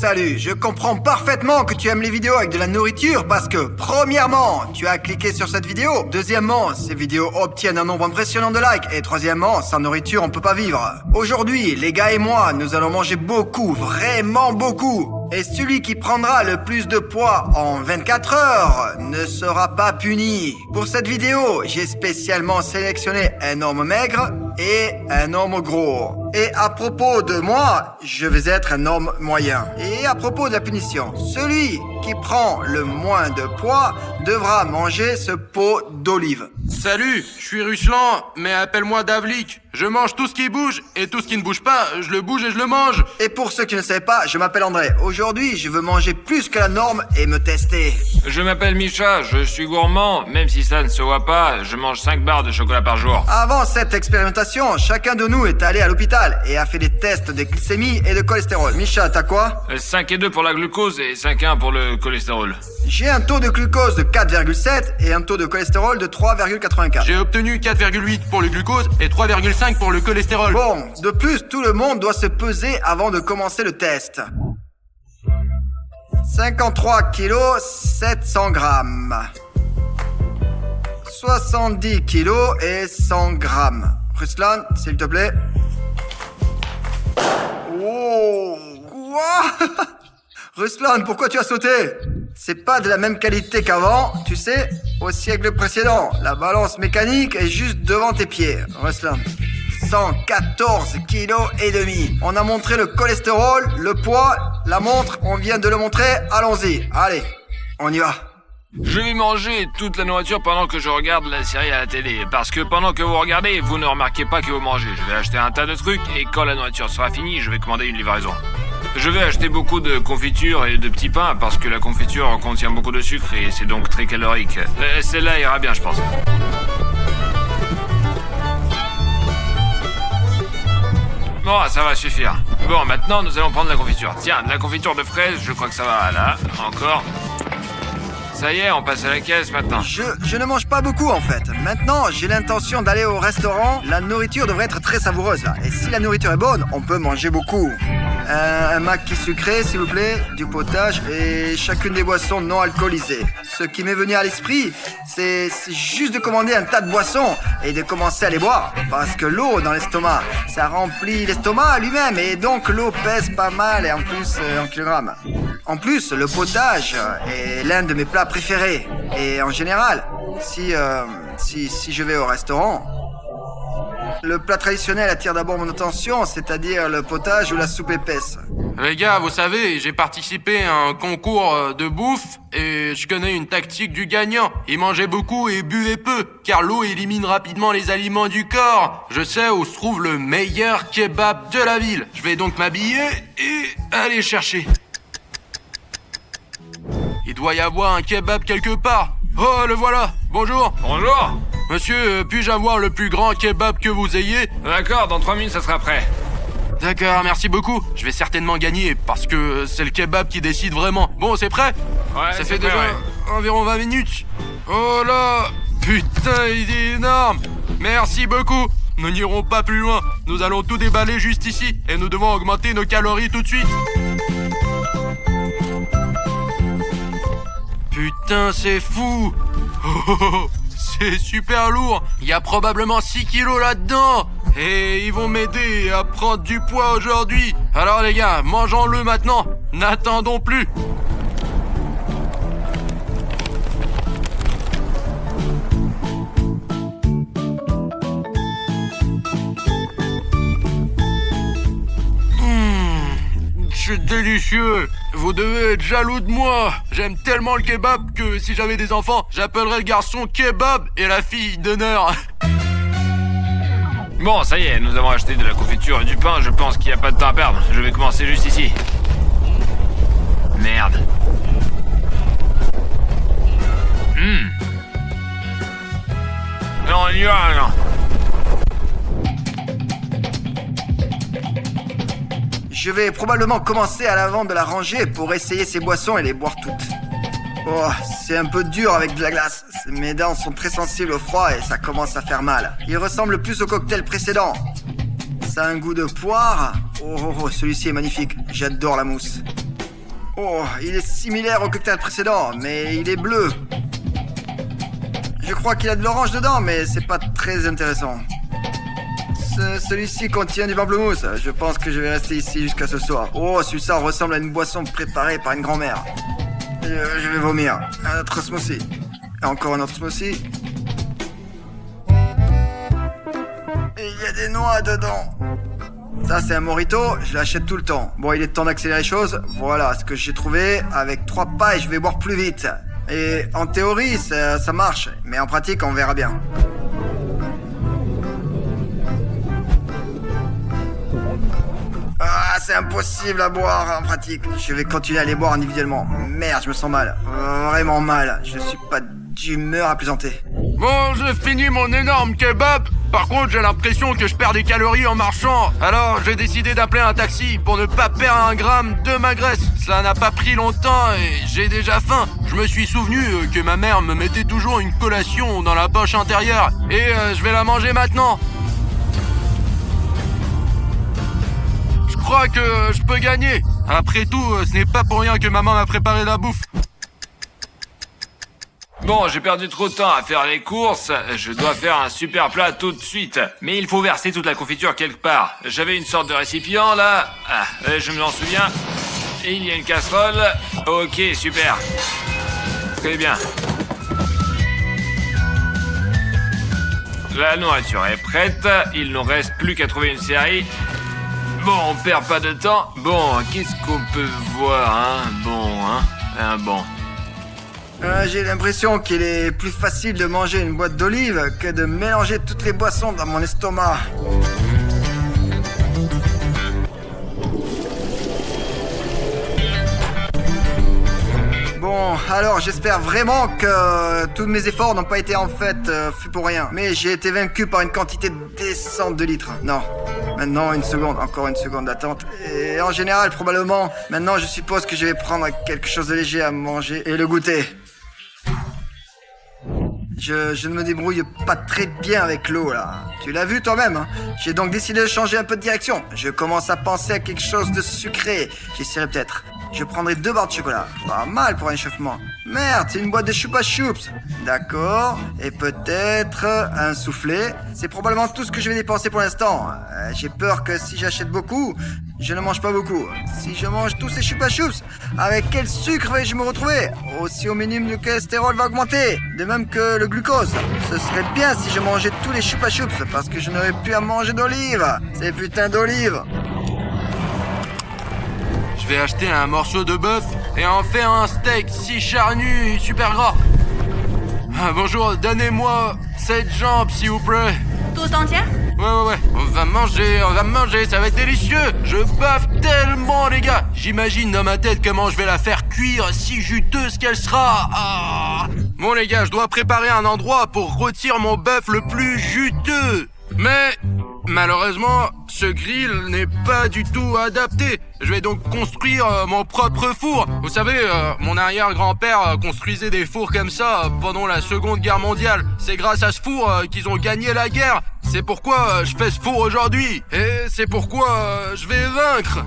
Salut, je comprends parfaitement que tu aimes les vidéos avec de la nourriture parce que, premièrement, tu as cliqué sur cette vidéo. Deuxièmement, ces vidéos obtiennent un nombre impressionnant de likes. Et troisièmement, sans nourriture, on peut pas vivre. Aujourd'hui, les gars et moi, nous allons manger beaucoup, vraiment beaucoup. Et celui qui prendra le plus de poids en 24 heures ne sera pas puni. Pour cette vidéo, j'ai spécialement sélectionné un homme maigre et un homme gros. Et à propos de moi, je vais être un homme moyen. Et à propos de la punition, celui qui prend le moins de poids devra manger ce pot d'olive. Salut, je suis Ruslan, mais appelle-moi Davlik. Je mange tout ce qui bouge, et tout ce qui ne bouge pas, je le bouge et je le mange. Et pour ceux qui ne savaient pas, je m'appelle André. Aujourd'hui, je veux manger plus que la norme et me tester. Je m'appelle Misha, je suis gourmand, même si ça ne se voit pas, je mange 5 barres de chocolat par jour. Avant cette expérimentation, chacun de nous est allé à l'hôpital et a fait des tests de glycémie et de cholestérol. Misha, t'as quoi? 5,2 pour la glucose et 5,1 pour le cholestérol. J'ai un taux de glucose de 4,7 et un taux de cholestérol de 3,84. J'ai obtenu 4,8 pour le glucose et 3,5 pour le cholestérol. Bon, de plus, tout le monde doit se peser avant de commencer le test. 53 kilos, 700 grammes. 70 kilos et 100 grammes. Ruslan, s'il te plaît. Oh, quoi? Ruslan, pourquoi tu as sauté? C'est pas de la même qualité qu'avant, tu sais. Au siècle précédent, la balance mécanique est juste devant tes pieds. Ruslan. 114 kilos et demi. On a montré le cholestérol, le poids, la montre, on vient de le montrer. Allons-y. Allez, on y va. Je vais manger toute la nourriture pendant que je regarde la série à la télé. Parce que pendant que vous regardez, vous ne remarquez pas que vous mangez. Je vais acheter un tas de trucs et quand la nourriture sera finie, je vais commander une livraison. Je vais acheter beaucoup de confiture et de petits pains parce que la confiture contient beaucoup de sucre et c'est donc très calorique. Celle-là ira bien, je pense. Bon, ça va suffire. Bon, maintenant, nous allons prendre la confiture. Tiens, de la confiture de fraises, je crois que ça va. Là, encore. Ça y est, on passe à la caisse maintenant. Je ne mange pas beaucoup en fait. Maintenant, j'ai l'intention d'aller au restaurant. La nourriture devrait être très savoureuse là. Et si la nourriture est bonne, on peut manger beaucoup. Un maquis sucré, s'il vous plaît, du potage et chacune des boissons non alcoolisées. Ce qui m'est venu à l'esprit, c'est juste de commander un tas de boissons et de commencer à les boire. Parce que l'eau dans l'estomac, ça remplit l'estomac lui-même et donc l'eau pèse pas mal et en plus en kilogrammes. En plus, le potage est l'un de mes plats préférés. Et en général, si je vais au restaurant, le plat traditionnel attire d'abord mon attention, c'est-à-dire le potage ou la soupe épaisse. Les gars, vous savez, j'ai participé à un concours de bouffe et je connais une tactique du gagnant. Il mangeait beaucoup et buvait peu, car l'eau élimine rapidement les aliments du corps. Je sais où se trouve le meilleur kebab de la ville. Je vais donc m'habiller et aller chercher. Il doit y avoir un kebab quelque part. Oh, le voilà. Bonjour. Bonjour. Monsieur, puis-je avoir le plus grand kebab que vous ayez? D'accord, dans 3 minutes, ça sera prêt. D'accord, merci beaucoup. Je vais certainement gagner parce que c'est le kebab qui décide vraiment. Bon, c'est prêt? Ouais, ça c'est fait prêt, déjà ouais. environ 20 minutes. Oh là, putain, il est énorme. Merci beaucoup. Nous n'irons pas plus loin. Nous allons tout déballer juste ici et nous devons augmenter nos calories tout de suite. Putain, c'est fou. Oh, c'est super lourd. Il y a probablement 6 kilos là-dedans. Et ils vont m'aider à prendre du poids aujourd'hui. Alors les gars, mangeons-le maintenant. N'attendons plus. C'est délicieux. Vous devez être jaloux de moi. J'aime tellement le kebab que si j'avais des enfants, j'appellerais le garçon kebab et la fille d'honneur. Bon, ça y est, nous avons acheté de la confiture et du pain, je pense qu'il n'y a pas de temps à perdre. Je vais commencer juste ici. Merde. Non, on y va, non. Je vais probablement commencer à l'avant de la rangée pour essayer ces boissons et les boire toutes. Oh, c'est un peu dur avec de la glace. Mes dents sont très sensibles au froid et ça commence à faire mal. Il ressemble plus au cocktail précédent. Ça a un goût de poire. Oh, celui-ci est magnifique. J'adore la mousse. Oh, il est similaire au cocktail précédent, mais il est bleu. Je crois qu'il y a de l'orange dedans, mais c'est pas très intéressant. Celui-ci contient du pamplemousse. Je pense que je vais rester ici jusqu'à ce soir. Oh, celui-ci ressemble à une boisson préparée par une grand-mère. Je vais vomir. Un autre smoothie. Et encore un autre smoothie. Et il y a des noix dedans. Ça, c'est un mojito, je l'achète tout le temps. Bon, il est temps d'accélérer les choses. Voilà ce que j'ai trouvé. Avec 3 pailles, je vais boire plus vite. Et en théorie, ça marche. Mais en pratique, on verra bien. Ah, c'est impossible à boire en pratique. Je vais continuer à les boire individuellement. Merde, je me sens mal. Vraiment mal. Je suis pas d'humeur à plaisanter. Bon, j'ai fini mon énorme kebab. Par contre, j'ai l'impression que je perds des calories en marchant. Alors, j'ai décidé d'appeler un taxi pour ne pas perdre 1 gramme de ma graisse. Cela n'a pas pris longtemps et j'ai déjà faim. Je me suis souvenu que ma mère me mettait toujours une collation dans la poche intérieure. Et je vais la manger maintenant. Je crois que je peux gagner. Après tout, ce n'est pas pour rien que maman m'a préparé la bouffe. Bon, j'ai perdu trop de temps à faire les courses, je dois faire un super plat tout de suite. Mais il faut verser toute la confiture quelque part. J'avais une sorte de récipient là, je me en souviens. Et il y a une casserole, ok, super. Très bien. La nourriture est prête, il nous reste plus qu'à trouver une série. Bon, on perd pas de temps. Bon, qu'est-ce qu'on peut voir, hein? Bon. J'ai l'impression qu'il est plus facile de manger une boîte d'olives que de mélanger toutes les boissons dans mon estomac. Bon, alors j'espère vraiment que tous mes efforts n'ont pas été en fait faits pour rien. Mais j'ai été vaincu par une quantité décente de litres. Non, maintenant encore une seconde d'attente. Et en général, probablement, maintenant je suppose que je vais prendre quelque chose de léger à manger et le goûter. Je ne me débrouille pas très bien avec l'eau là. Tu l'as vu toi-même, hein? J'ai donc décidé de changer un peu de direction. Je commence à penser à quelque chose de sucré. J'essaierai peut-être. Je prendrai 2 barres de chocolat. Pas mal pour un échauffement. Merde, c'est une boîte de Chupa Chups. D'accord. Et peut-être un soufflet. C'est probablement tout ce que je vais dépenser pour l'instant. J'ai peur que si j'achète beaucoup, je ne mange pas beaucoup. Si je mange tous ces Chupa Chups, avec quel sucre vais-je me retrouver? Aussi au minimum, le cholestérol va augmenter. De même que le glucose. Ce serait bien si je mangeais tous les Chupa Chups, parce que je n'aurais plus à manger d'olives. Ces putains d'olives. Je vais acheter un morceau de bœuf et en faire un steak si charnu, super gras. Bonjour, donnez-moi cette jambe, s'il vous plaît. Tout entière? Ouais. On va manger, ça va être délicieux. Je baffe tellement, les gars. J'imagine dans ma tête comment je vais la faire cuire si juteuse qu'elle sera. Ah. Bon, les gars, je dois préparer un endroit pour rôtir mon bœuf le plus juteux. Mais malheureusement, ce grill n'est pas du tout adapté. Je vais donc construire mon propre four. Vous savez, mon arrière-grand-père construisait des fours comme ça pendant la Seconde Guerre mondiale. C'est grâce à ce four qu'ils ont gagné la guerre. C'est pourquoi je fais ce four aujourd'hui. Et c'est pourquoi je vais vaincre.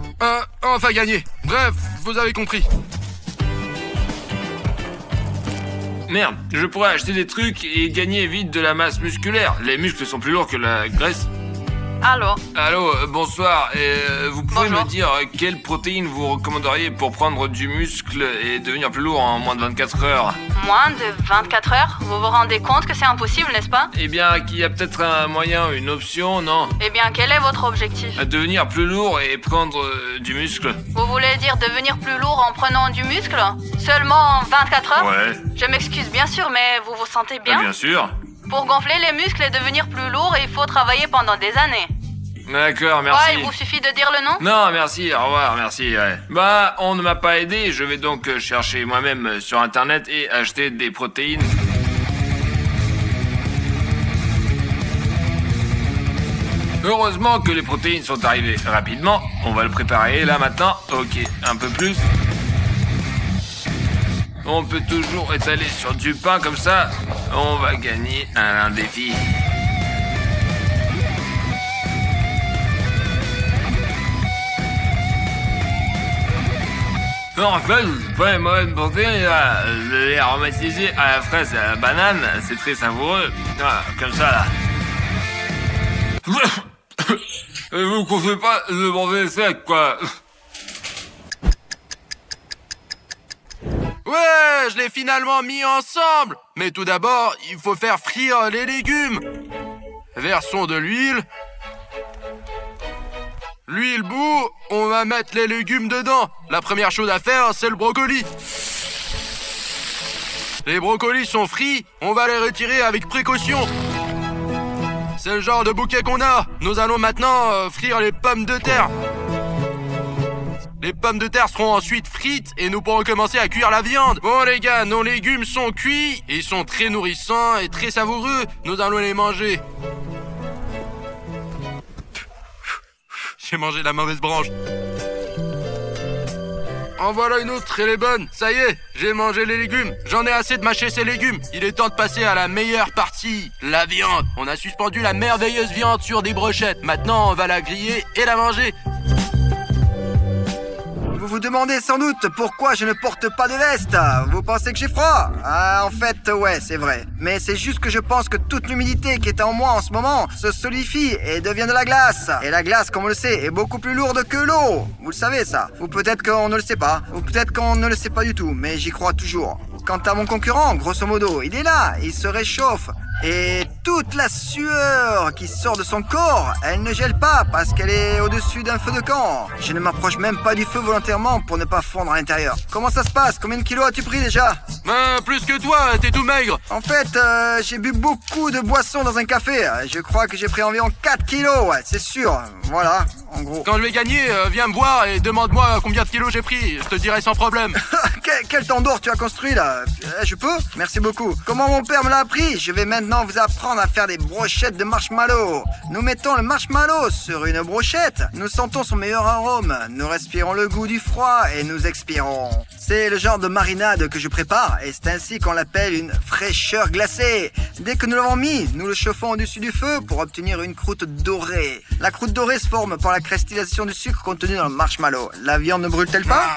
Enfin gagner. Bref, vous avez compris. Merde, je pourrais acheter des trucs et gagner vite de la masse musculaire. Les muscles sont plus lourds que la graisse. Allô, bonsoir. Vous pouvez Bonjour. me dire quelle protéine vous recommanderiez pour prendre du muscle et devenir plus lourd en moins de 24 heures? Moins de 24 heures? Vous vous rendez compte que c'est impossible, n'est-ce pas? Eh bien, qu'il y a peut-être un moyen, une option, non? Eh bien, quel est votre objectif? Devenir plus lourd et prendre du muscle. Vous voulez dire devenir plus lourd en prenant du muscle? Seulement 24 heures? Ouais, Je m'excuse bien sûr, mais vous vous sentez bien? bien sûr. Pour gonfler les muscles et devenir plus lourd, il faut travailler pendant des années. D'accord, merci. Ouais, il vous suffit de dire le nom? Non, merci, au revoir, merci, ouais. Bah, on ne m'a pas aidé, je vais donc chercher moi-même sur internet et acheter des protéines. Heureusement que les protéines sont arrivées rapidement. On va le préparer là maintenant. Ok, un peu plus. On peut toujours étaler sur du pain comme ça. On va gagner un défi. Non, en fait, c'est pas une mauvaise santé. Le lait aromatisé à la fraise et à la banane, c'est très savoureux. Voilà, comme ça, là. Je vous conseille pas de manger sec, quoi. Ouais, je l'ai finalement mis ensemble. Mais tout d'abord, il faut faire frire les légumes. Versons de l'huile. L'huile bout, on va mettre les légumes dedans. La première chose à faire, c'est le brocoli. Les brocolis sont frits, on va les retirer avec précaution. C'est le genre de bouquet qu'on a. Nous allons maintenant frire les pommes de terre. Les pommes de terre seront ensuite frites et nous pourrons commencer à cuire la viande. Bon les gars, nos légumes sont cuits. Ils sont très nourrissants et très savoureux. Nous allons les manger. J'ai mangé la mauvaise branche. En voilà une autre, elle est bonne. Ça y est, j'ai mangé les légumes. J'en ai assez de mâcher ces légumes. Il est temps de passer à la meilleure partie, la viande. On a suspendu la merveilleuse viande sur des brochettes. Maintenant, on va la griller et la manger. Vous vous demandez sans doute pourquoi je ne porte pas de veste. Vous pensez que j'ai froid? Ah, en fait, ouais, c'est vrai. Mais c'est juste que je pense que toute l'humidité qui est en moi en ce moment se solidifie et devient de la glace. Et la glace, comme on le sait, est beaucoup plus lourde que l'eau. Vous le savez, ça. Ou peut-être qu'on ne le sait pas. Ou peut-être qu'on ne le sait pas du tout, mais j'y crois toujours. Quant à mon concurrent, grosso modo, il est là, il se réchauffe. Et toute la sueur qui sort de son corps, elle ne gèle pas parce qu'elle est au-dessus d'un feu de camp. Je ne m'approche même pas du feu volontairement pour ne pas fondre à l'intérieur. Comment ça se passe? Combien de kilos as-tu pris déjà? Plus que toi, t'es tout maigre. En fait, j'ai bu beaucoup de boissons dans un café. Je crois que j'ai pris environ 4 kilos, ouais, c'est sûr. Voilà, en gros. Quand je vais gagner, viens me voir et demande-moi combien de kilos j'ai pris. Je te dirai sans problème. Quel tandoor tu as construit là? Je peux? Merci beaucoup. Comment mon père me l'a appris? Je vais maintenant vous apprendre à faire des brochettes de marshmallow. Nous mettons le marshmallow sur une brochette. Nous sentons son meilleur arôme. Nous respirons le goût du froid et nous expirons. C'est le genre de marinade que je prépare et c'est ainsi qu'on l'appelle une fraîcheur glacée. Dès que nous l'avons mis, nous le chauffons au-dessus du feu pour obtenir une croûte dorée. La croûte dorée se forme par la cristallisation du sucre contenu dans le marshmallow. La viande ne brûle-t-elle pas?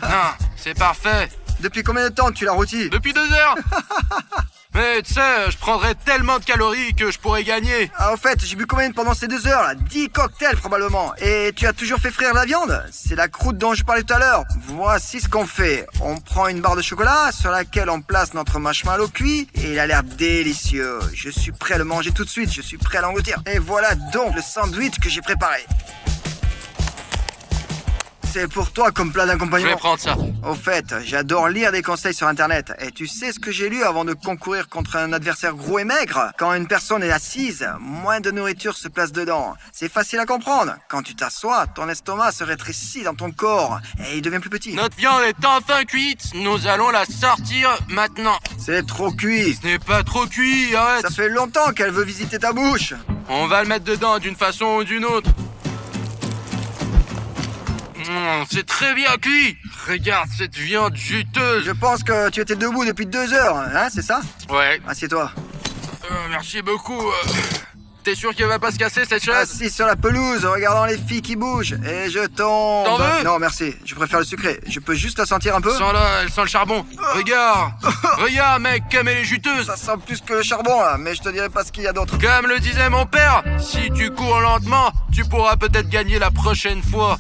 Non, c'est parfait. Depuis combien de temps tu l'as rôti? Depuis 2 heures. Mais tu sais, je prendrais tellement de calories que je pourrais gagner. Ah, au fait, j'ai bu combien pendant ces 2 heures là? 10 cocktails probablement. Et tu as toujours fait frire la viande? C'est la croûte dont je parlais tout à l'heure. Voici ce qu'on fait. On prend une barre de chocolat sur laquelle on place notre marshmallow cuit et il a l'air délicieux. Je suis prêt à le manger tout de suite, je suis prêt à l'engloutir. Et voilà donc le sandwich que j'ai préparé. C'est pour toi comme plat Je d'accompagnement. vais prendre ça. Au fait, j'adore lire des conseils sur internet. Et tu sais ce que j'ai lu avant de concourir contre un adversaire gros et maigre? Quand une personne est assise, moins de nourriture se place dedans. C'est facile à comprendre. Quand tu t'assois, ton estomac se rétrécit dans ton corps et il devient plus petit. Notre viande est enfin cuite. Nous allons la sortir maintenant. C'est trop cuit. Ce n'est pas trop cuit, arrête. Ça fait longtemps qu'elle veut visiter ta bouche. On va le mettre dedans d'une façon ou d'une autre. C'est très bien cuit. Regarde cette viande juteuse. Je pense que tu étais debout depuis 2 heures, hein, c'est ça? Ouais. Assieds-toi. Merci beaucoup. T'es sûr qu'elle va pas se casser cette chaise? Assis sur la pelouse, regardant les filles qui bougent. Et je tombe. T'en veux? Non, merci. Je préfère le sucré. Je peux juste la sentir un peu? Elle sent le charbon. Regarde. Regarde, mec, comme elle est juteuse. Ça sent plus que le charbon, là. Mais je te dirai pas ce qu'il y a d'autre. Comme le disait mon père, si tu cours lentement, tu pourras peut-être gagner la prochaine fois.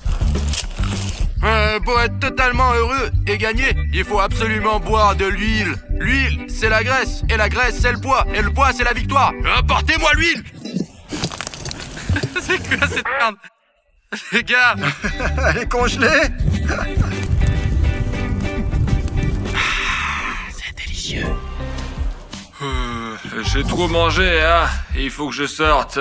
Pour être totalement heureux et gagner, il faut absolument boire de l'huile. L'huile, c'est la graisse. Et la graisse, c'est le poids. Et le poids, c'est la victoire. Apportez-moi l'huile. C'est quoi cette merde? Les gars. Elle est congelée. C'est délicieux. J'ai trop mangé, hein. Il faut que je sorte.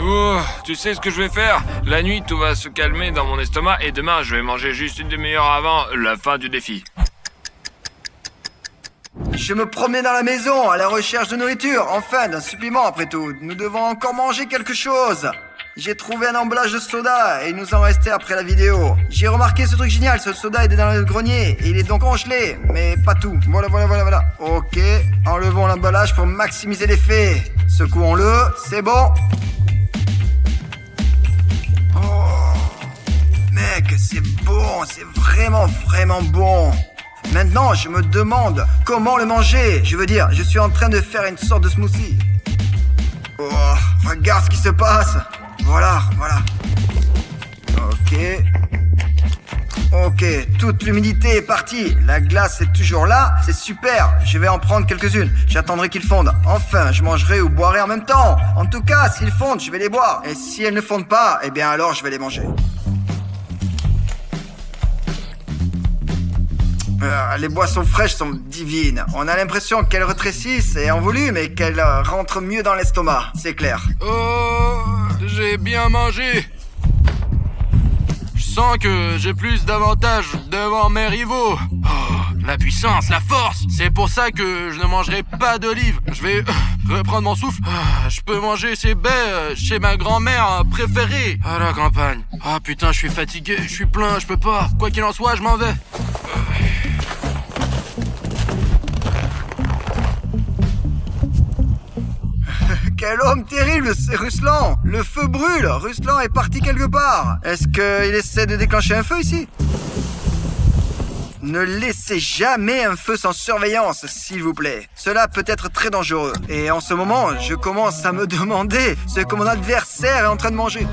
Oh, tu sais ce que je vais faire? La nuit, tout va se calmer dans mon estomac et demain, je vais manger juste une demi-heure avant la fin du défi. Je me promenais dans la maison à la recherche de nourriture. Enfin, d'un supplément après tout. Nous devons encore manger quelque chose. J'ai trouvé un emballage de soda et il nous en restait après la vidéo. J'ai remarqué ce truc génial, ce soda est dans le grenier et il est donc congelé, mais pas tout. Voilà. Ok, enlevons l'emballage pour maximiser l'effet. Secouons-le, c'est bon. Mec, c'est bon, c'est vraiment bon. Maintenant, je me demande comment le manger. Je veux dire, je suis en train de faire une sorte de smoothie. Oh, regarde ce qui se passe. Voilà. Ok, toute l'humidité est partie. La glace est toujours là, c'est super. Je vais en prendre quelques-unes. J'attendrai qu'ils fondent. Enfin, je mangerai ou boirai en même temps. En tout cas, s'ils fondent, je vais les boire. Et si elles ne fondent pas, eh bien alors je vais les manger. Les boissons fraîches sont divines. On a l'impression qu'elles rétrécissent et en volume et qu'elles rentrent mieux dans l'estomac, c'est clair. Oh, j'ai bien mangé. Je sens que j'ai plus d'avantages devant mes rivaux. Oh, la puissance, la force. C'est pour ça que je ne mangerai pas d'olives. Je vais reprendre mon souffle. Je peux manger ces baies chez ma grand-mère préférée à la campagne. Ah putain, je suis fatigué, je suis plein, je peux pas. Quoi qu'il en soit, je m'en vais. Quel homme terrible, c'est Ruslan. Le feu brûle, Ruslan est parti quelque part. Est-ce qu'il essaie de déclencher un feu ici? Ne laissez jamais un feu sans surveillance, s'il vous plaît. Cela peut être très dangereux. Et en ce moment, je commence à me demander ce que mon adversaire est en train de manger.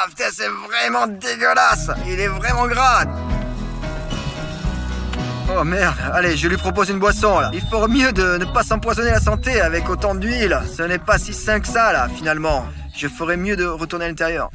Putain, c'est vraiment dégueulasse. Il est vraiment gras. Oh merde, allez, je lui propose une boisson là. Il faut mieux de ne pas s'empoisonner la santé avec autant d'huile. Ce n'est pas si sain que ça là, finalement. Je ferais mieux de retourner à l'intérieur.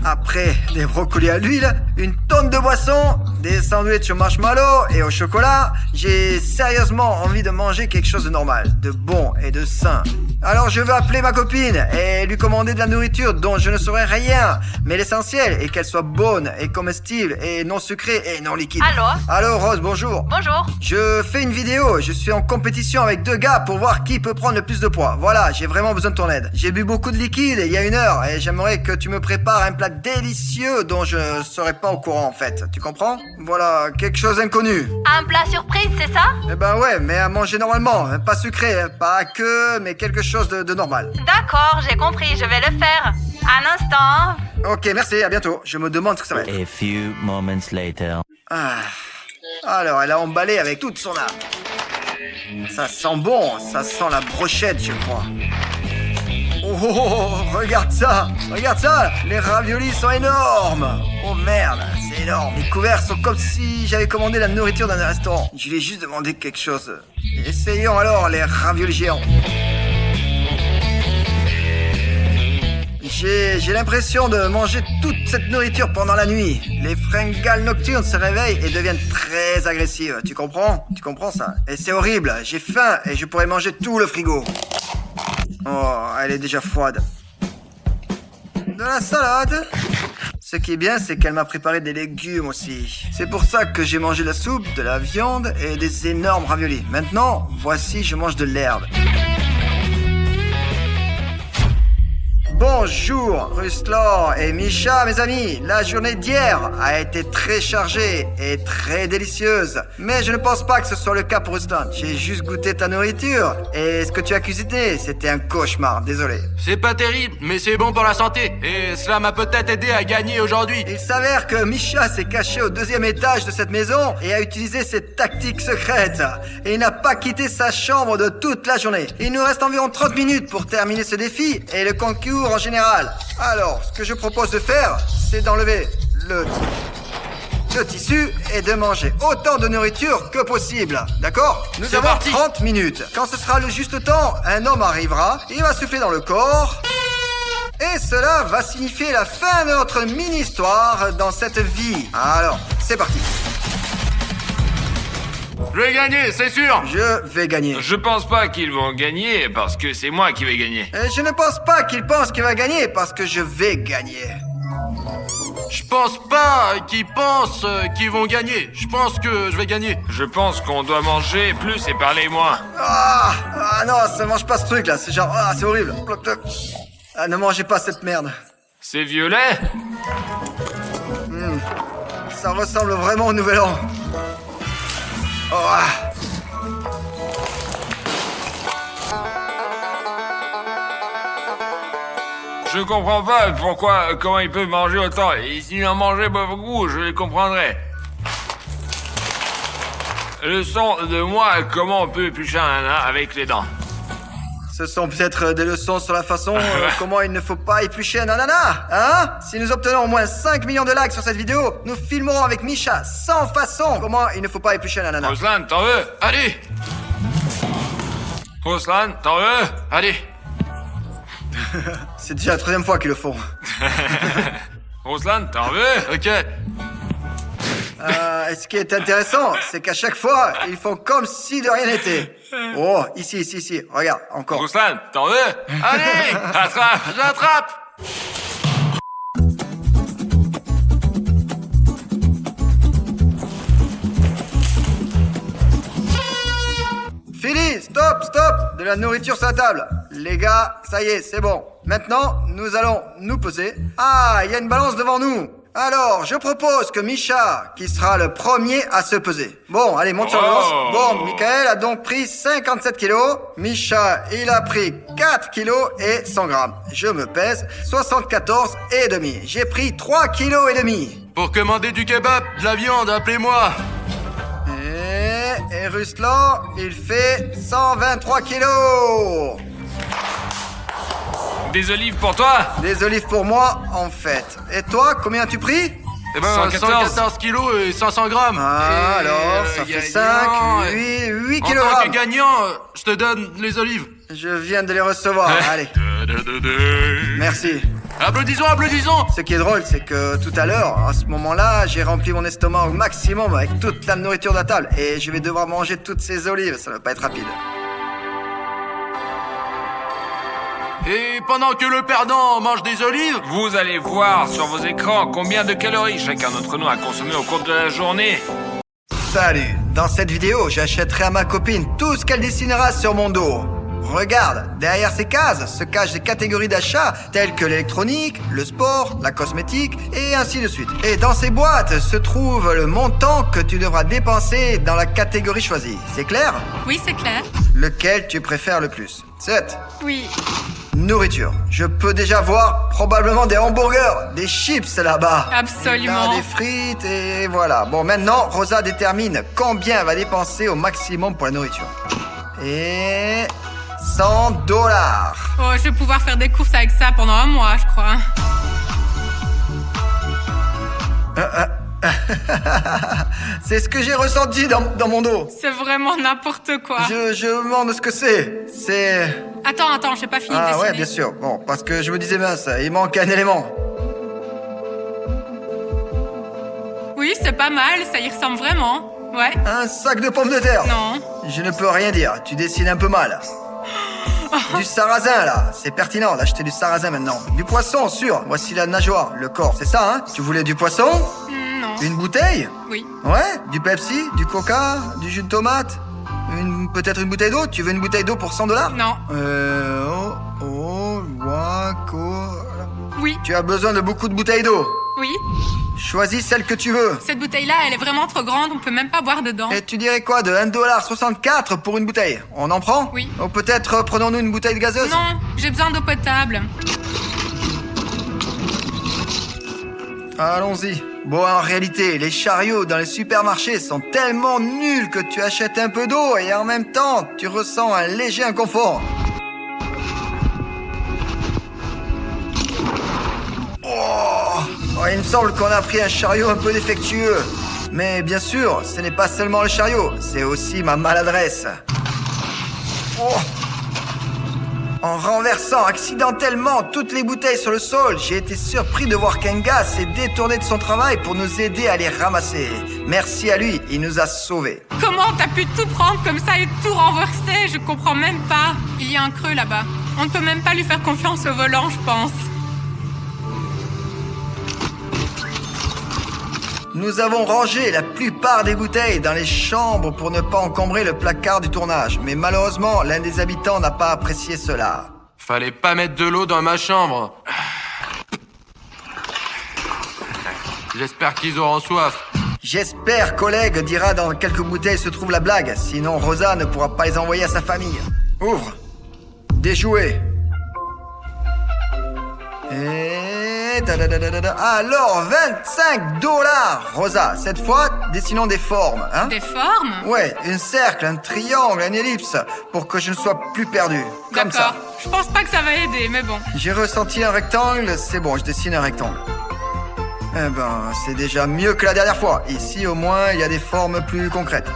Après des brocolis à l'huile, une tonne de boissons, des sandwichs au marshmallow et au chocolat, j'ai sérieusement envie de manger quelque chose de normal, de bon et de sain. Alors je vais appeler ma copine et lui commander de la nourriture dont je ne saurais rien. Mais l'essentiel est qu'elle soit bonne et comestible et non sucrée et non liquide. Allô Rose, bonjour. Bonjour. Je fais une vidéo, je suis en compétition avec 2 gars pour voir qui peut prendre le plus de poids. Voilà, j'ai vraiment besoin de ton aide. J'ai bu beaucoup de liquide il y a 1 heure et j'aimerais que tu me prépares un plat délicieux dont je serais pas au courant en fait. Tu comprends? Voilà, quelque chose d'inconnu. Un plat surprise, c'est ça? Eh ben ouais, mais à manger normalement, pas sucré, pas que, mais quelque chose de normal. D'accord, j'ai compris, je vais le faire. Un instant. Ok, merci, à bientôt. Je me demande ce que ça va être. A few moments later. Alors, elle a emballé avec toute son âme. Ça sent bon, ça sent la brochette, je crois. Oh, regarde ça, les raviolis sont énormes. Oh merde, c'est énorme. Les couverts sont comme si j'avais commandé la nourriture dans un restaurant. Je lui ai juste demandé quelque chose. Essayons alors les raviolis géants. J'ai l'impression de manger toute cette nourriture pendant la nuit. Les fringales nocturnes se réveillent et deviennent très agressives. Tu comprends? Tu comprends ça? Et c'est horrible, j'ai faim et je pourrais manger tout le frigo. Oh, elle est déjà froide. De la salade. Ce qui est bien, c'est qu'elle m'a préparé des légumes aussi. C'est pour ça que j'ai mangé de la soupe, de la viande et des énormes raviolis. Maintenant, voici, je mange de l'herbe. Bonjour Ruslan et Misha mes amis, la journée d'hier a été très chargée et très délicieuse. Mais je ne pense pas que ce soit le cas pour Ruslan. J'ai juste goûté ta nourriture et ce que tu as cuisiné, c'était un cauchemar, désolé. C'est pas terrible, mais c'est bon pour la santé. Et cela m'a peut-être aidé à gagner aujourd'hui. Il s'avère que Misha s'est caché au 2e étage de cette maison et a utilisé ses tactiques secrètes. Et il n'a pas quitté sa chambre de toute la journée. Il nous reste environ 30 minutes pour terminer ce défi et le concours en général. Alors, ce que je propose de faire, c'est d'enlever le tissu et de manger autant de nourriture que possible. D'accord? Nous C'est avons parti. 30 minutes. Quand ce sera le juste temps, un homme arrivera, il va souffler dans le corps. Et cela va signifier la fin de notre mini-histoire dans cette vie. Alors, c'est parti. Je vais gagner, c'est sûr. Je vais gagner. Je pense pas qu'ils vont gagner parce que c'est moi qui vais gagner. Et je ne pense pas qu'il pense qu'il va gagner parce que je vais gagner. Je pense pas qu'ils pensent qu'ils vont gagner. Je pense que je vais gagner. Je pense qu'on doit manger plus et parler moins. Ah non, ça mange pas ce truc là, c'est genre, c'est horrible. Plop, plop. Ah, ne mangez pas cette merde. C'est violet? Ça ressemble vraiment au Nouvel An. Oh, ah. Je comprends pas comment ils peuvent manger autant. Et s'ils en mangeaient pas beaucoup, je les comprendrais. Leçon de moi, comment on peut éplucher un ananas avec les dents. Ce sont peut-être des leçons sur la façon comment il ne faut pas éplucher un ananas, hein? Si nous obtenons au moins 5 millions de likes sur cette vidéo, nous filmerons avec Misha sans façon comment il ne faut pas éplucher un ananas. Ruslan, t'en veux? Allez, Ruslan, t'en veux? allez. C'est déjà la 3e fois qu'ils le font. Ruslan, t'en veux? Ok. Et ce qui est intéressant, c'est qu'à chaque fois, ils font comme si de rien n'était. Oh, ici, regarde, encore. Ruslan, t'en veux? Allez, Attrape! j'attrape. Philly, stop! De la nourriture sur la table. Les gars, ça y est, c'est bon. Maintenant, nous allons nous peser. Ah, il y a une balance devant nous. Alors, je propose que Misha, qui sera le premier à se peser. Bon, allez, monte sur la balance. Bon, Michael a donc pris 57 kilos. Misha, il a pris 4 kilos et 100 grammes. Je me pèse 74 et demi. J'ai pris 3 kilos et demi. Pour commander du kebab, de la viande, appelez-moi. Et Ruslan, il fait 123 kilos. Des olives pour toi? Des olives pour moi, en fait. Et toi, combien as-tu pris? Eh ben, 114 kilos et 500 grammes. Ah, alors, ça fait 5, 8 En tant que kilogrammes. gagnant, je te donne les olives. Je viens de les recevoir, allez. Merci. Applaudissons. Ce qui est drôle, c'est que tout à l'heure, à ce moment-là, j'ai rempli mon estomac au maximum avec toute la nourriture de la table. Et je vais devoir manger toutes ces olives, ça va pas être rapide. Et pendant que le perdant mange des olives, Vous allez voir sur vos écrans combien de calories chacun d'entre nous a consommé au cours de la journée. Salut. Dans cette vidéo, j'achèterai à ma copine tout ce qu'elle dessinera sur mon dos. Regarde, derrière ces cases se cachent des catégories d'achat telles que l'électronique, le sport, la cosmétique et ainsi de suite. Et dans ces boîtes se trouve le montant que tu devras dépenser dans la catégorie choisie. C'est clair? Oui, c'est clair. Lequel tu préfères le plus? 7. Oui. Nourriture. Je peux déjà voir probablement des hamburgers, des chips là-bas. Absolument. Des frites et voilà. Bon, maintenant, Rosa détermine combien elle va dépenser au maximum pour la nourriture. Et... $100. Oh, je vais pouvoir faire des courses avec ça pendant un mois, je crois. C'est ce que j'ai ressenti dans mon dos. C'est vraiment n'importe quoi. Je me demande ce que c'est. C'est... Attends, j'ai pas fini de Ah dessiner. ouais, bien sûr. Bon, parce que je me disais mince, il manque un élément. Oui, c'est pas mal, ça y ressemble vraiment. Ouais. Un sac de pommes de terre. Non. Je ne peux rien dire, tu dessines un peu mal. Du sarrasin là, c'est pertinent d'acheter du sarrasin maintenant. Du poisson, sûr. Voici la nageoire, le corps, c'est ça, hein? Tu voulais du poisson? Non. Une bouteille? Oui. Ouais? Du Pepsi? Du Coca? Du jus de tomate? Peut-être une bouteille d'eau? Tu veux une bouteille d'eau pour $100? Non. Oui. Tu as besoin de beaucoup de bouteilles d'eau. Oui. Choisis celle que tu veux. Cette bouteille-là, elle est vraiment trop grande, on peut même pas boire dedans. Et tu dirais quoi de $1,64 pour une bouteille? On en prend? Oui. Ou peut-être prenons-nous une bouteille de gazeuse? Non, j'ai besoin d'eau potable. Allons-y. Bon, en réalité, les chariots dans les supermarchés sont tellement nuls que tu achètes un peu d'eau et en même temps, tu ressens un léger inconfort. Oh, il me semble qu'on a pris un chariot un peu défectueux. Mais bien sûr, ce n'est pas seulement le chariot, c'est aussi ma maladresse. Oh. En renversant accidentellement toutes les bouteilles sur le sol, j'ai été surpris de voir qu'un gars s'est détourné de son travail pour nous aider à les ramasser. Merci à lui, il nous a sauvés. Comment t'as pu tout prendre comme ça et tout renverser? Je comprends même pas. Il y a un creux là-bas. On ne peut même pas lui faire confiance au volant, je pense. Nous avons rangé la plupart des bouteilles dans les chambres pour ne pas encombrer le placard du tournage. Mais malheureusement, l'un des habitants n'a pas apprécié cela. Fallait pas mettre de l'eau dans ma chambre. J'espère qu'ils auront soif. J'espère, collègue, dira dans quelques bouteilles se trouve la blague. Sinon, Rosa ne pourra pas les envoyer à sa famille. Ouvre. Des jouets. Et... Alors, $25. Rosa, cette fois, dessinons des formes, hein? Des formes? Ouais, un cercle, un triangle, une ellipse, pour que je ne sois plus perdu. Comme ça. D'accord. Je pense pas que ça va aider, mais bon. J'ai ressenti un rectangle, c'est bon, je dessine un rectangle. Eh ben, c'est déjà mieux que la dernière fois. Ici, au moins, il y a des formes plus concrètes.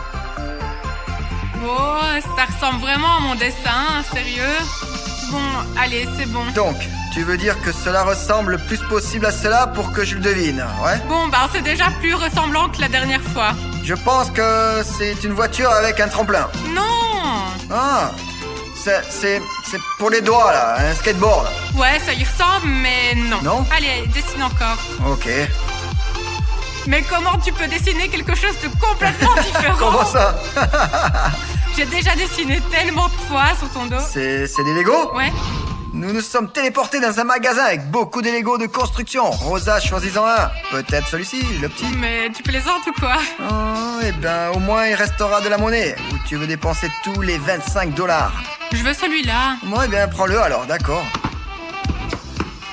Oh, ça ressemble vraiment à mon dessin, sérieux? Bon, allez, c'est bon. Donc, tu veux dire que cela ressemble le plus possible à cela pour que je le devine, ouais? Bon, bah c'est déjà plus ressemblant que la dernière fois. Je pense que c'est une voiture avec un tremplin. Non! Ah, c'est pour les doigts, là, un skateboard. Ouais, ça y ressemble, mais non. Non? Allez, dessine encore. Ok. Mais comment tu peux dessiner quelque chose de complètement différent? Comment ça? J'ai déjà dessiné tellement de fois sur ton dos. C'est des Legos? Ouais. Nous nous sommes téléportés dans un magasin avec beaucoup de Legos de construction. Rosa, choisis-en un. Peut-être celui-ci, le petit. Mais tu plaisantes ou quoi? Oh, eh ben, au moins, il restera de la monnaie. Ou tu veux dépenser tous les $25? Je veux celui-là. Moi, eh bien, prends-le alors, d'accord.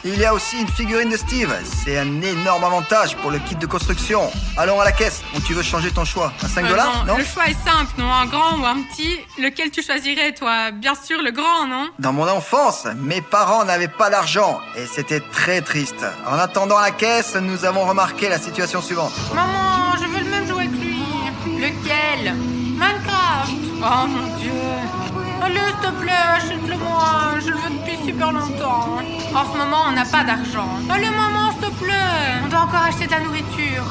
Il y a aussi une figurine de Steve. C'est un énorme avantage pour le kit de construction. Allons à la caisse. Ou tu veux changer ton choix? À $5, non? Le choix est simple, non? Un grand ou un petit? Lequel tu choisirais, toi? Bien sûr, le grand, non? Dans mon enfance, mes parents n'avaient pas d'argent et c'était très triste. En attendant la caisse, nous avons remarqué la situation suivante. Maman, je veux le même jouet que lui. Lequel? Minecraft. Oh mon Dieu. Allez, s'il te plaît, achète-le-moi. Je le veux depuis super longtemps. En ce moment, on n'a pas d'argent. Allez, maman, s'il te plaît. On doit encore acheter de la nourriture.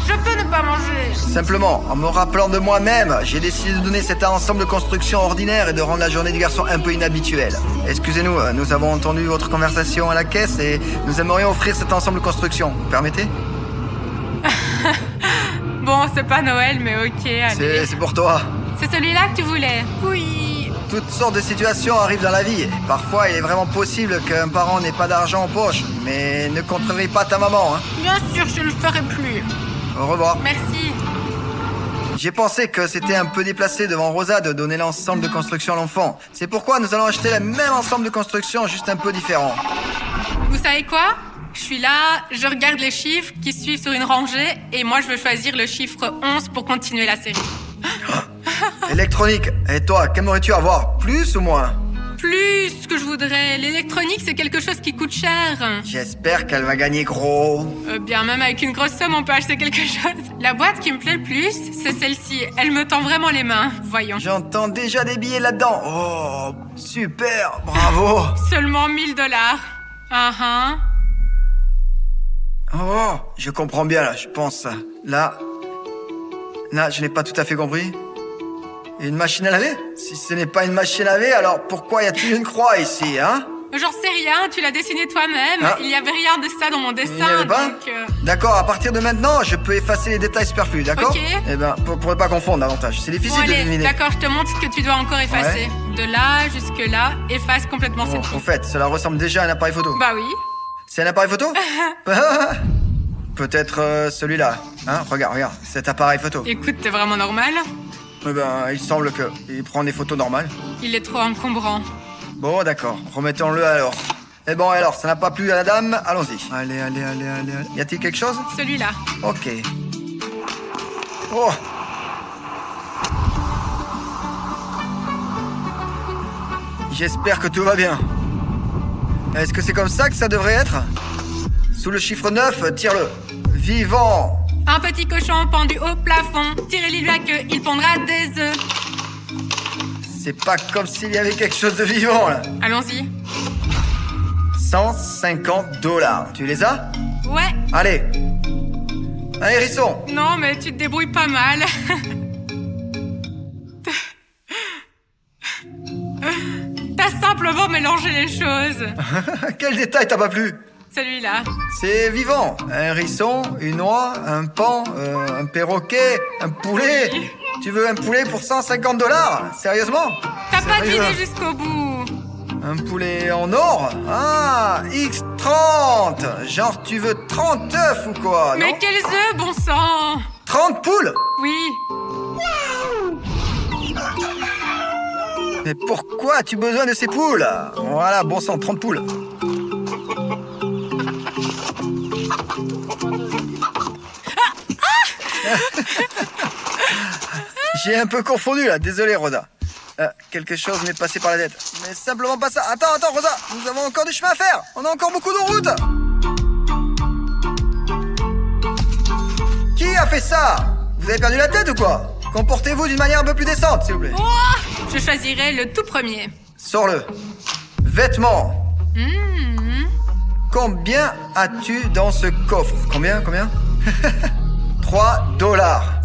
Je peux ne pas manger. Simplement, en me rappelant de moi-même, j'ai décidé de donner cet ensemble de construction ordinaire et de rendre la journée du garçon un peu inhabituelle. Excusez-nous, nous avons entendu votre conversation à la caisse et nous aimerions offrir cet ensemble de construction. Vous permettez? Bon, c'est pas Noël, mais ok, allez. C'est pour toi. C'est celui-là que tu voulais? Oui. Toutes sortes de situations arrivent dans la vie. Parfois, il est vraiment possible qu'un parent n'ait pas d'argent en poche. Mais ne contrerie pas ta maman, hein. Bien sûr, je ne le ferai plus. Au revoir. Merci. J'ai pensé que c'était un peu déplacé devant Rosa de donner l'ensemble de construction à l'enfant. C'est pourquoi nous allons acheter le même ensemble de construction, juste un peu différent. Vous savez quoi? Je suis là, je regarde les chiffres qui suivent sur une rangée et moi je veux choisir le chiffre 11 pour continuer la série. Électronique. Et toi, qu'aimerais-tu avoir? Plus ou moins? Plus que je voudrais. L'électronique, c'est quelque chose qui coûte cher. J'espère qu'elle va gagner gros. Bien, même avec une grosse somme, on peut acheter quelque chose. La boîte qui me plaît le plus, c'est celle-ci. Elle me tend vraiment les mains. Voyons. J'entends déjà des billets là-dedans. Oh, super, bravo. Seulement $1000. Oh, je comprends bien là, je pense. Là, je n'ai pas tout à fait compris. Une machine à laver? Si ce n'est pas une machine à laver, alors pourquoi y a-t-il une croix ici, hein? J'en sais rien, tu l'as dessiné toi-même. Ah. Il n'y avait rien de ça dans mon dessin. Il n'y avait pas? Donc, D'accord, à partir de maintenant, je peux effacer les détails superflus, d'accord? Ok. Eh ben, pour ne pas confondre davantage. C'est difficile Bon, de allez, deviner. d'accord, je te montre ce que tu dois encore effacer. De là jusque là, efface complètement Bon, cette au fait, cela ressemble déjà à un appareil photo. Bah oui. C'est un appareil photo? Peut-être celui-là. Hein, regarde, cet appareil photo. Écoute, t'es vraiment normal. Eh ben, il semble que il prend des photos normales. Il est trop encombrant. Bon, d'accord, remettons-le alors. Eh bon, alors, ça n'a pas plu à la dame, allons-y. Allez. Y a-t-il quelque chose? Celui-là. Ok. Oh! J'espère que tout va bien. Est-ce que c'est comme ça que ça devrait être? Sous le chiffre 9, tire-le. Vivant! Un petit cochon pendu au plafond. Tirez-lui la queue, il pondra des œufs. C'est pas comme s'il y avait quelque chose de vivant, là. Allons-y. $150. Tu les as? Ouais. Allez, hérisson. Non, mais tu te débrouilles pas mal. T'as simplement mélangé les choses. Quel détail t'as pas plu? Celui-là. C'est vivant. Un hérisson, une oie, un paon, un perroquet, un poulet. Oui. Tu veux un poulet pour 150 $? Sérieusement? T'as pas Sérieux? deviné jusqu'au bout. Un poulet en or? Ah, X30. Genre, tu veux 30 œufs ou quoi, non? Mais quels œufs, bon sang. 30 poules? Oui. Mais pourquoi as-tu besoin de ces poules? Voilà, bon sang, 30 poules. J'ai un peu confondu là, désolé Rosa. Quelque chose m'est passé par la tête. Mais simplement pas ça. Attends, Rosa, nous avons encore du chemin à faire. On a encore beaucoup de route. Qui a fait ça? Vous avez perdu la tête ou quoi? Comportez-vous d'une manière un peu plus décente, s'il vous plaît. Oh, je choisirai le tout premier. Sors-le. Vêtements. Combien as-tu dans ce coffre? Combien 3 $,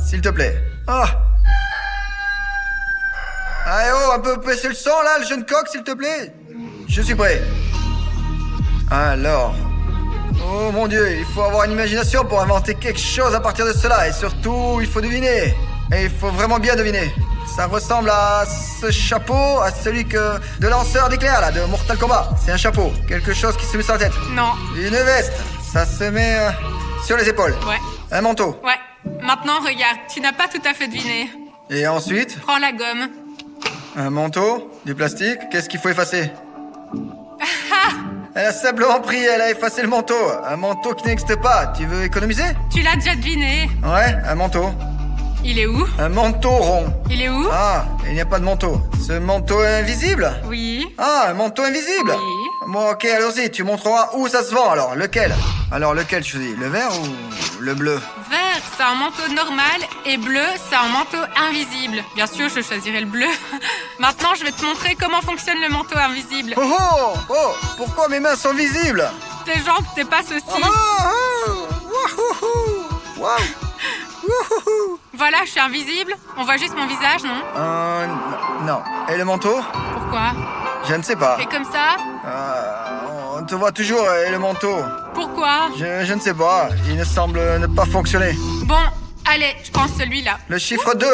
s'il te plaît. Ah. Allez, oh, un peu baisser le son, là, le jeune coq, s'il te plaît. Je suis prêt. Alors. Oh, mon Dieu, il faut avoir une imagination pour inventer quelque chose à partir de cela. Et surtout, il faut deviner. Et il faut vraiment bien deviner. Ça ressemble à ce chapeau, à celui de lanceur d'éclairs, là, de Mortal Kombat. C'est un chapeau. Quelque chose qui se met sur la tête. Non. Une veste. Ça se met sur les épaules. Ouais. Un manteau. Ouais. Maintenant, regarde, tu n'as pas tout à fait deviné. Et ensuite, Prends la gomme. un manteau, du plastique. Qu'est-ce qu'il faut effacer? Elle a simplement pris, elle a effacé le manteau. Un manteau qui n'existe pas. Tu veux économiser? Tu l'as déjà deviné. Ouais, un manteau. Il est où? Un manteau rond. Il est où? Ah, il n'y a pas de manteau. Ce manteau est invisible? Oui. Ah, un manteau invisible? Oui. Bon, ok, allons-y, tu montreras où ça se vend alors. Lequel? Alors, lequel tu choisis? Le vert ou le bleu? Vert, c'est un manteau normal. Et bleu, c'est un manteau invisible. Bien sûr, je choisirai le bleu. Maintenant, je vais te montrer comment fonctionne le manteau invisible. Oh oh! Oh! Pourquoi mes mains sont visibles? Tes jambes dépassent Oh aussi. oh! Oh! Wouhouhou! Waouh! Wouhouhou! Voilà, je suis invisible. On voit juste mon visage, non? Non. Et le manteau? Pourquoi? Je ne sais pas. Et comme ça? On te voit toujours, et le manteau? Pourquoi? Je ne sais pas. Il ne semble ne pas fonctionner. Bon, allez, je prends celui-là. Le chiffre 2.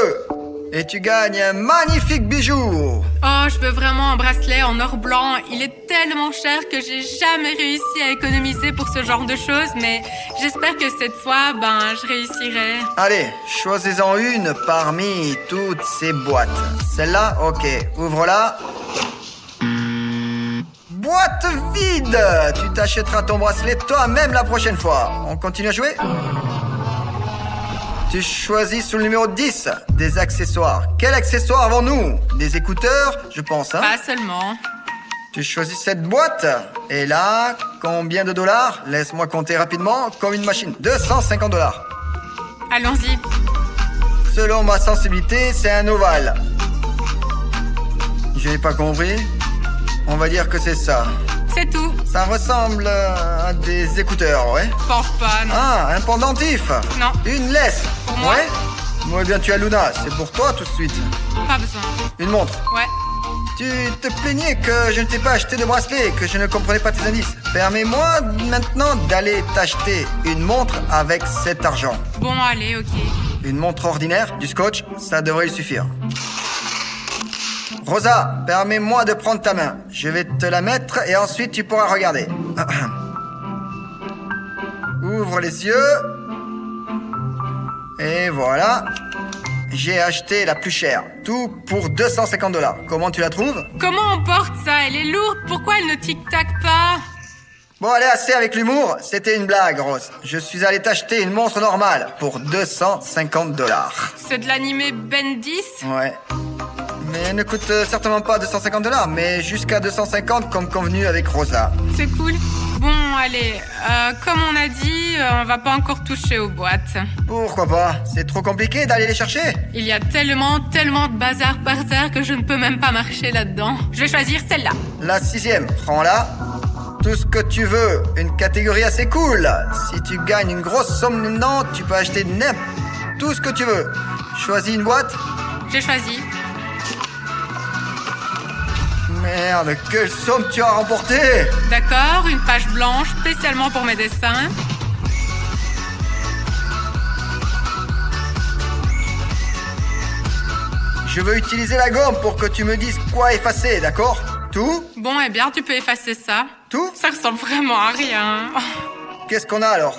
Et tu gagnes un magnifique bijou. Oh, je veux vraiment un bracelet en or blanc. Il est tellement cher que j'ai jamais réussi à économiser pour ce genre de choses, mais j'espère que cette fois, je réussirai. Allez, choisis-en une parmi toutes ces boîtes. Celle-là, ok. Ouvre-la. Boîte vide. Tu t'achèteras ton bracelet toi-même la prochaine fois. On continue à jouer? Tu choisis sous le numéro 10 des accessoires. Quel accessoire avons-nous? Des écouteurs, je pense, hein? Pas seulement. Tu choisis cette boîte. Et là, combien de dollars? Laisse-moi compter rapidement, comme une machine. 250 $. Allons-y. Selon ma sensibilité, c'est un ovale. Je n'ai pas compris. On va dire que c'est ça. C'est tout. Ça ressemble à des écouteurs, ouais? Pense pas, non. Ah, un pendentif. Non. Une laisse. Pour moi. Ouais? Moi, bien, tu as Luna. C'est pour toi tout de suite. Pas besoin. Une montre. Ouais. Tu te plaignais que je ne t'ai pas acheté de bracelet, que je ne comprenais pas tes indices. Permets-moi maintenant d'aller t'acheter une montre avec cet argent. Bon, allez, ok. Une montre ordinaire, du scotch, ça devrait y suffire. Rosa, permets-moi de prendre ta main. Je vais te la mettre et ensuite tu pourras regarder. Ouvre les yeux. Et voilà. J'ai acheté la plus chère. Tout pour 250 $. Comment tu la trouves? Comment on porte ça? Elle est lourde. Pourquoi elle ne tic-tac pas? Bon, allez, assez avec l'humour. C'était une blague, Rose. Je suis allé t'acheter une montre normale pour 250 $. C'est de l'animé Ben 10? Ouais. Mais elle ne coûte certainement pas 250 $, mais jusqu'à 250 comme convenu avec Rosa. C'est cool. Bon, allez. Comme on a dit, on va pas encore toucher aux boîtes. Pourquoi pas? C'est trop compliqué d'aller les chercher? Il y a tellement de bazar par terre que je ne peux même pas marcher là-dedans. Je vais choisir celle-là. La 6e, prends-la. Tout ce que tu veux, une catégorie assez cool. Si tu gagnes une grosse somme maintenant, tu peux acheter tout ce que tu veux. Choisis une boîte. J'ai choisi. Merde, quelle somme tu as remporté? D'accord, une page blanche spécialement pour mes dessins. Je veux utiliser la gomme pour que tu me dises quoi effacer, d'accord? Tout? Bon, eh bien, tu peux effacer ça. Tout? Ça ressemble vraiment à rien. Qu'est-ce qu'on a alors?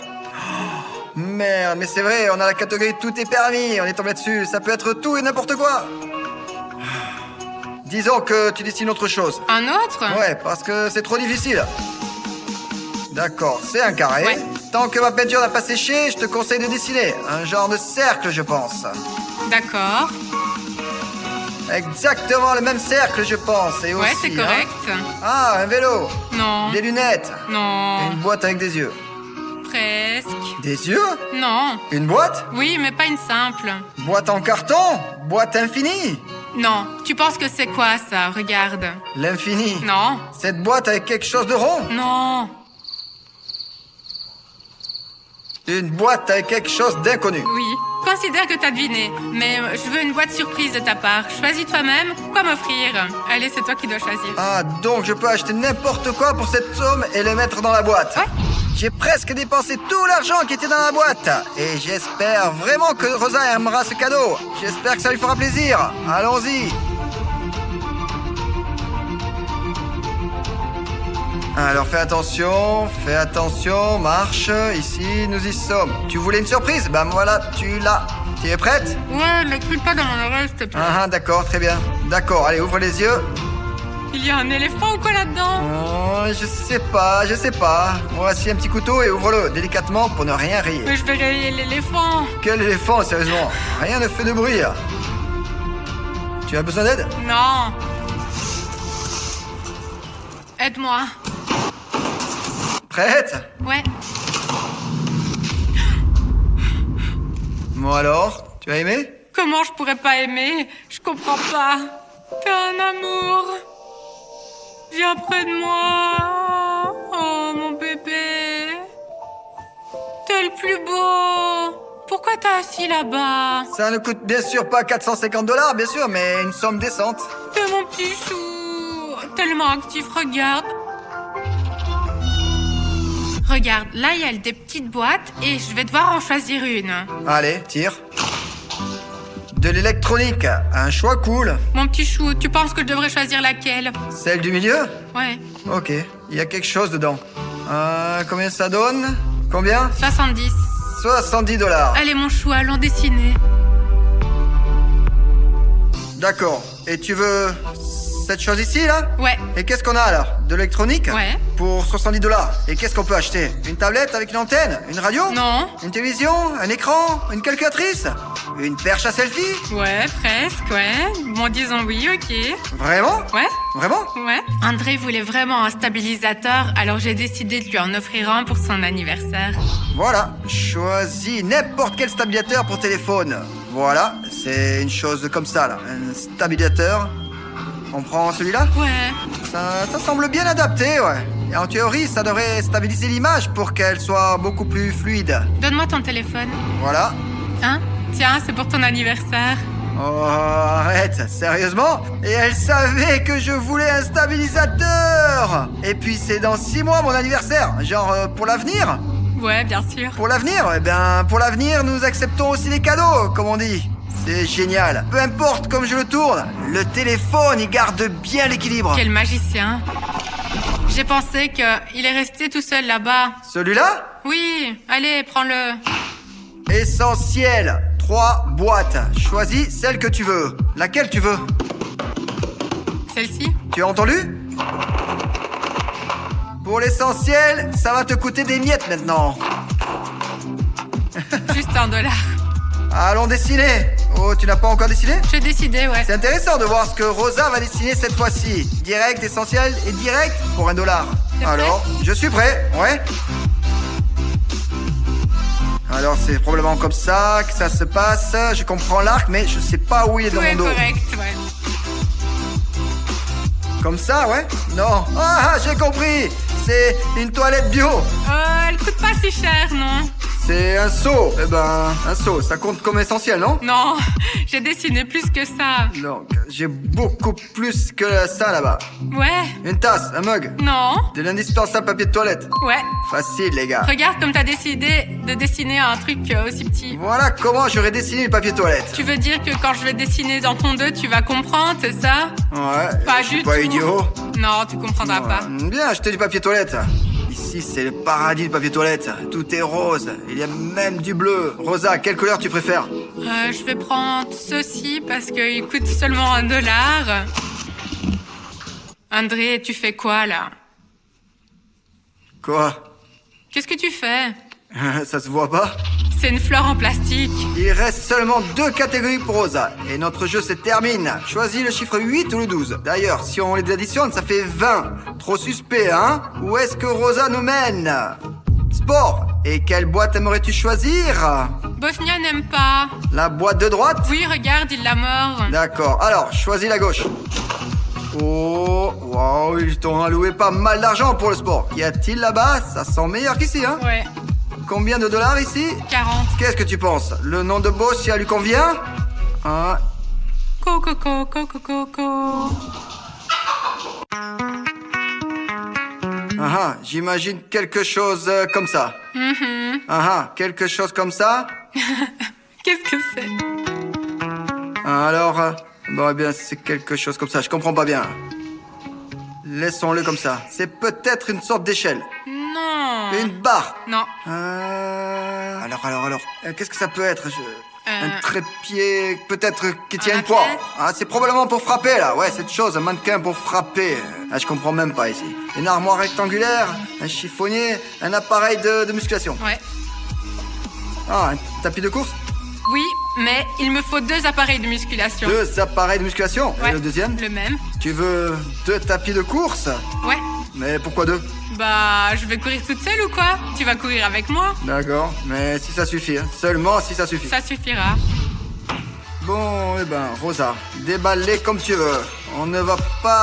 Merde, mais c'est vrai, on a la catégorie tout est permis, on est tombé dessus, ça peut être tout et n'importe quoi. Disons que tu dessines autre chose. Un autre? Ouais, parce que c'est trop difficile. D'accord, c'est un carré. Ouais. Tant que ma peinture n'a pas séché, je te conseille de dessiner. Un genre de cercle, je pense. D'accord. Exactement le même cercle, je pense. Et Ouais, aussi, c'est correct. Ah, un vélo. Non. Des lunettes. Non. Et une boîte avec des yeux. Presque. Des yeux? Non. Une boîte? Oui, mais pas une simple. Boîte en carton? Boîte infinie? Non. Tu penses que c'est quoi ça? Regarde. L'infini. Non. Cette boîte avec quelque chose de rond? Non. Une boîte avec quelque chose d'inconnu. Oui. Considère que t'as deviné. Mais je veux une boîte surprise de ta part. Choisis toi-même quoi m'offrir. Allez, c'est toi qui dois choisir. Ah, donc je peux acheter n'importe quoi pour cette somme et le mettre dans la boîte. Ouais. J'ai presque dépensé tout l'argent qui était dans la boîte. Et j'espère vraiment que Rosa aimera ce cadeau. J'espère que ça lui fera plaisir. Allons-y. Alors fais attention, marche. Ici, nous y sommes. Tu voulais une surprise? Ben voilà, tu l'as. Tu es prête? Ouais, ne crie pas dans mon oreille, s'il te plaît. Ah, d'accord, très bien. D'accord, allez, ouvre les yeux. Il y a un éléphant ou quoi là-dedans? Oh, je sais pas. Voici un petit couteau et ouvre-le délicatement pour ne rien rayer. Mais je vais rayer l'éléphant. Quel éléphant, sérieusement? Rien ne fait de bruit. Tu as besoin d'aide? Non. Aide-moi. Prête? Ouais. Bon alors, tu as aimé? Comment je pourrais pas aimer? Je comprends pas. T'es un amour. Viens près de moi. Oh, mon bébé. T'es le plus beau. Pourquoi t'es assis là-bas? Ça ne coûte bien sûr pas 450 $, bien sûr, mais une somme décente. T'es mon petit chou. Tellement actif, regarde. Regarde, là, il y a des petites boîtes et je vais devoir en choisir une. Allez, tire. De l'électronique, un choix cool. Mon petit chou, tu penses que je devrais choisir laquelle? Celle du milieu? Ouais, Ok, il y a quelque chose dedans. Combien ça donne? Combien? 70. 70 $. Allez, mon chou, allons dessiner. D'accord. Et tu veux cette chose ici, là? Ouais, Et qu'est-ce qu'on a, alors? De l'électronique? ouais. Pour 70 $. Et qu'est-ce qu'on peut acheter? Une tablette avec une antenne? Une radio? Non. Une télévision? Un écran? Une calculatrice? Une perche à selfie? Ouais, presque, ouais. Bon, disons oui, ok. Vraiment? Ouais, Vraiment? ouais. André voulait vraiment un stabilisateur, alors j'ai décidé de lui en offrir un pour son anniversaire. Voilà. Choisis n'importe quel stabilisateur pour téléphone. Voilà. C'est une chose comme ça, là. Un stabilisateur. On prend celui-là? Ouais. Ça semble bien adapté, ouais. Et en théorie, ça devrait stabiliser l'image pour qu'elle soit beaucoup plus fluide. Donne-moi ton téléphone. Voilà. Hein? Tiens, c'est pour ton anniversaire. Oh, arrête, sérieusement? Et elle savait que je voulais un stabilisateur! Et puis c'est dans 6 mois mon anniversaire, genre pour l'avenir? Ouais, bien sûr. Pour l'avenir? Eh bien, pour l'avenir, nous acceptons aussi les cadeaux, comme on dit. C'est génial. Peu importe comme je le tourne, le téléphone, il garde bien l'équilibre. Quel magicien. J'ai pensé qu'il est resté tout seul là-bas. Celui-là? Oui, allez, prends-le. Essentiel. 3 boîtes. Choisis celle que tu veux. Laquelle tu veux? Celle-ci? Tu as entendu? Pour l'essentiel, ça va te coûter des miettes maintenant. Juste $1. Allons dessiner. Oh, tu n'as pas encore dessiné? J'ai décidé, ouais. C'est intéressant de voir ce que Rosa va dessiner cette fois-ci. Direct, essentiel et direct pour $1. T'es prêt? Alors, je suis prêt, ouais. Alors, c'est probablement comme ça que ça se passe. Je comprends l'arc, mais je sais pas où il est dans Tout mon est dos. correct, ouais. Comme ça, ouais? Non. Ah, j'ai compris. C'est une toilette bio. Elle coûte pas si cher, non? C'est un seau. Eh ben, un seau, ça compte comme essentiel, non? Non, j'ai dessiné plus que ça. Donc, j'ai beaucoup plus que ça là-bas. Ouais. Une tasse, un mug, Non. de l'indispensable papier de toilette. Ouais. Facile, les gars. Regarde comme t'as décidé de dessiner un truc aussi petit. Voilà comment j'aurais dessiné le papier toilette. Tu veux dire que quand je vais dessiner dans ton 2, tu vas comprendre, c'est ça? Ouais, Pas je suis du pas tout. idiot. Non, tu comprendras pas. Bien acheter du papier toilette. Ici, c'est le paradis du papier toilette. Tout est rose. Il y a même du bleu. Rosa, quelle couleur tu préfères? Je vais prendre ceci parce qu'il coûte seulement $1. André, tu fais quoi là? Quoi? Qu'est-ce que tu fais? Ça se voit pas? C'est une fleur en plastique. Il reste seulement 2 catégories pour Rosa. Et notre jeu se termine. Choisis le chiffre 8 ou le 12. D'ailleurs, si on les additionne, ça fait 20. Trop suspect, hein? Où est-ce que Rosa nous mène? Sport. Et quelle boîte aimerais-tu choisir? Bosnia n'aime pas. La boîte de droite? Oui, regarde, il l'a mort. D'accord. Alors, choisis la gauche. Oh, wow, ils t'ont alloué pas mal d'argent pour le sport. Qu'y a-t-il là-bas? Ça sent meilleur qu'ici, hein? Ouais, Combien de dollars ici? 40. Qu'est-ce que tu penses? Le nom de Bosnia lui convient? Ah, Coco, coco, coco, coco. j'imagine quelque chose comme ça. Quelque chose comme ça? Qu'est-ce que c'est? Alors, bon, eh bien, c'est quelque chose comme ça. Je comprends pas bien. Laissons-le comme ça. C'est peut-être une sorte d'échelle. Non. Une barre. Non. Alors. Qu'est-ce que ça peut être? Un trépied, peut-être qui tient Un une poire. athlète. Ah, c'est probablement pour frapper, là. Ouais, cette chose, un mannequin pour frapper. Ah, je comprends même pas ici. Une armoire rectangulaire, un chiffonnier, un appareil de musculation. Ouais. Ah, un tapis de course? Oui, mais il me faut 2 appareils de musculation. 2 appareils de musculation. Ouais. Et le deuxième? Le même. Tu veux 2 tapis de course? Ouais. Mais pourquoi 2? Bah, je vais courir toute seule ou quoi? Tu vas courir avec moi? D'accord, mais si ça suffit, hein. Seulement si ça suffit. Ça suffira. Bon, eh ben, Rosa, déballe-les comme tu veux. On ne va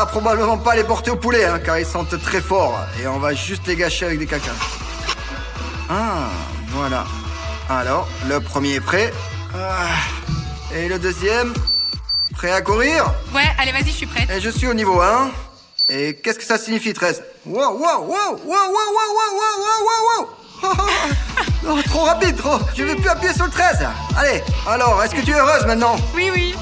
probablement pas les porter au poulet, hein, car ils sentent très fort. Et on va juste les gâcher avec des caca. Ah, voilà. Alors, le premier est prêt. Et le deuxième, prêt à courir? Ouais, allez, vas-y, je suis prête. Et je suis au niveau 1. Et qu'est-ce que ça signifie, 13? Wow. Non, trop rapide, trop. Je vais plus appuyer sur le 13. Allez, alors, est-ce que tu es heureuse maintenant? Oui.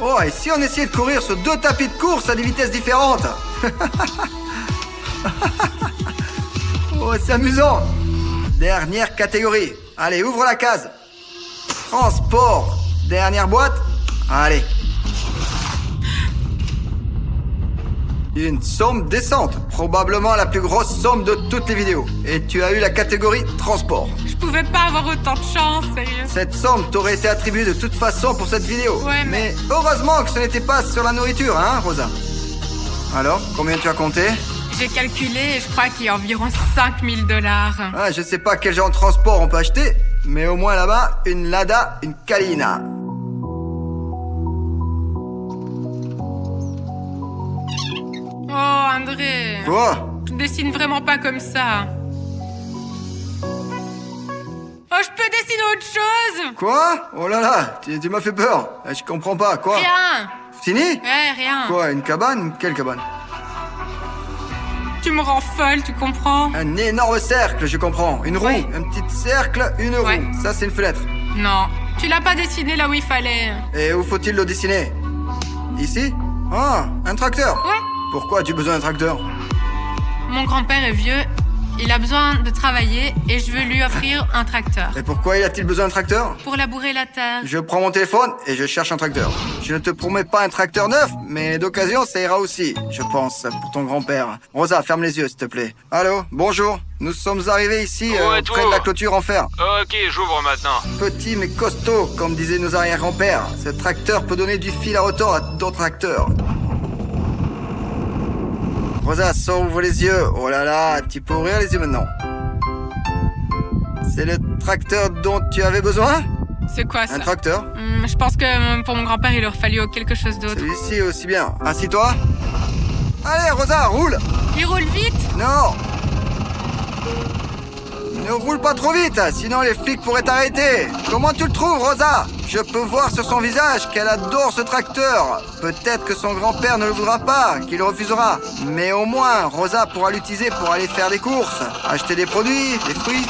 Oh, et si on essayait de courir sur 2 tapis de course à des vitesses différentes? Oh, c'est amusant. Dernière catégorie. Allez, ouvre la case. Transport. Dernière boîte. Allez. Une somme décente, probablement la plus grosse somme de toutes les vidéos. Et tu as eu la catégorie transport. Je pouvais pas avoir autant de chance, sérieux. Cette somme t'aurait été attribuée de toute façon pour cette vidéo. Ouais, mais heureusement que ce n'était pas sur la nourriture, hein, Rosa? Alors, combien tu as compté? j'ai calculé et je crois qu'il y a environ $5000. Ah, je sais pas quel genre de transport on peut acheter, mais au moins là-bas, une Lada, une Kalina. Oh, André. Quoi? Je dessine vraiment pas comme ça. Oh, je peux dessiner autre chose? Quoi? Oh là là, tu m'as fait peur. Je comprends pas, quoi? Rien. Fini? Ouais, rien. Quoi, une cabane? Quelle cabane? Tu me rends folle, tu comprends? Un énorme cercle, je comprends. Une roue, Ouais. un petit cercle, une roue. Ouais. Ça, c'est une fenêtre. Non, tu l'as pas dessiné là où il fallait. Et où faut-il le dessiner? Ici? Ah, un tracteur. Ouais. Pourquoi as-tu besoin d'un tracteur? Mon grand-père est vieux, il a besoin de travailler et je veux lui offrir un tracteur. Et pourquoi il a-t-il besoin d'un tracteur? Pour labourer la terre. Je prends mon téléphone et je cherche un tracteur. Je ne te promets pas un tracteur neuf, mais d'occasion, ça ira aussi, je pense, pour ton grand-père. Rosa, ferme les yeux, s'il te plaît. Allô, bonjour. Nous sommes arrivés ici, Ouais, près toi. de la clôture en fer. Ok, j'ouvre maintenant. Petit mais costaud, comme disaient nos arrière-grands-pères. Ce tracteur peut donner du fil à retordre à d'autres tracteurs. Rosa, ouvre les yeux. Oh là là, tu peux ouvrir les yeux maintenant. C'est le tracteur dont tu avais besoin? C'est quoi ça? Un tracteur? Je pense que pour mon grand-père, il aurait fallu quelque chose d'autre. Celui-ci aussi bien. Assis-toi. Allez, Rosa, roule. Il roule vite? Non. Ne roule pas trop vite, sinon les flics pourraient t'arrêter. Comment tu le trouves, Rosa? Je peux voir sur son visage qu'elle adore ce tracteur. Peut-être que son grand-père ne le voudra pas, qu'il refusera. Mais au moins, Rosa pourra l'utiliser pour aller faire des courses, acheter des produits, des fruits.